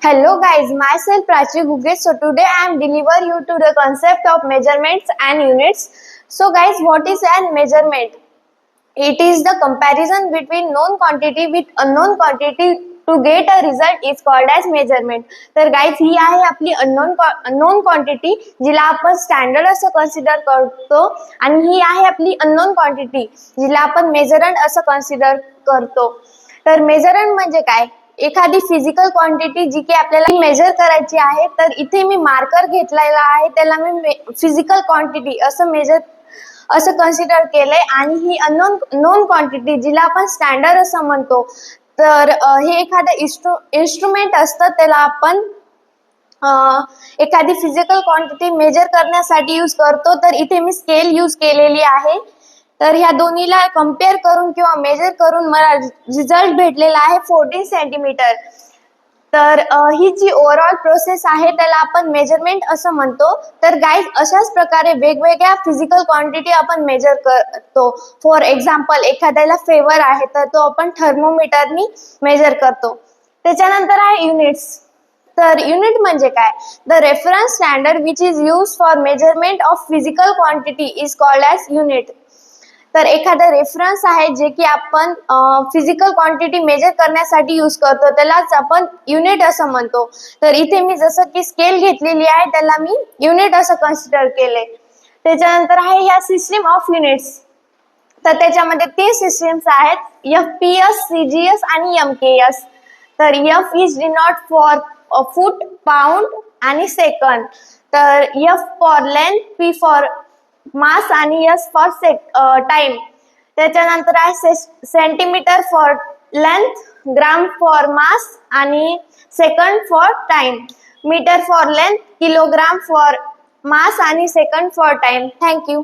Hello guys, myself Prachi Guge. So today I am deliver you to the concept of measurements and units. So guys, what is a measurement? It is the comparison between known quantity with unknown quantity to get a result is called as measurement. तर guys he आहे आपली unknown quantity जिला आपण standard असं consider करतो आणि ही आहे आपली अननोन क्वांटिटी जिला आपण मेजरंट असं कन्सिडर करतो. तर मेजरंट म्हणजे काय? एखादी फिजिकल क्वांटिटी जी की आपल्याला मेजर करायची आहे. तर इथे मी मार्कर घेतलेला आहे, त्याला मी फिजिकल क्वांटिटी असं कन्सिडर केलंय आणि ही नोन क्वांटिटी जिला आपण स्टँडर्ड असं म्हणतो. तर हे एखादं इन्स्ट्रुमेंट असतं, त्याला आपण एखादी फिजिकल क्वांटिटी मेजर करण्यासाठी यूज करतो. तर इथे मी स्केल यूज केलेली आहे. तर ह्या दोन्हीला कम्पेअर करून किंवा मेजर करून मला रिझल्ट भेटलेला आहे 14 सेंटीमीटर. तर ही जी ओव्हरऑल प्रोसेस आहे त्याला आपण मेजरमेंट असं म्हणतो. तर गाईज अशाच प्रकारे वेगवेगळ्या फिजिकल क्वांटिटी आपण मेजर करतो. फॉर एक्झाम्पल एखाद्याला फेवर आहे तर तो आपण थर्मोमीटरनी मेजर करतो. त्याच्यानंतर आहे युनिट्स. तर युनिट म्हणजे काय? The reference standard which is use for measurement of physical quantity is called as unit. तर एखादा रेफरन्स आहे जे की आपण फिजिकल क्वांटिटी मेजर करण्यासाठी यूज करतो त्यालाच आपण युनिट असं म्हणतो. तर इथे मी जसं की स्केल घेतलेली आहे त्याला मी युनिट असं कन्सिडर केले. त्याच्यानंतर आहे ह्या सिस्टीम ऑफ युनिट्स. तर त्याच्यामध्ये 3 सिस्टीम्स आहेत, FPS, CGS आणि MKS. तर F is denote for foot, pound आणि सेकंड. तर F for length, P for mass आणि S फॉर टाइम. त्याच्यानंतर आहे centimetre for length, gram for mass आणि second for time. Metre for length, kilogram for mass आणि second for time. Thank you.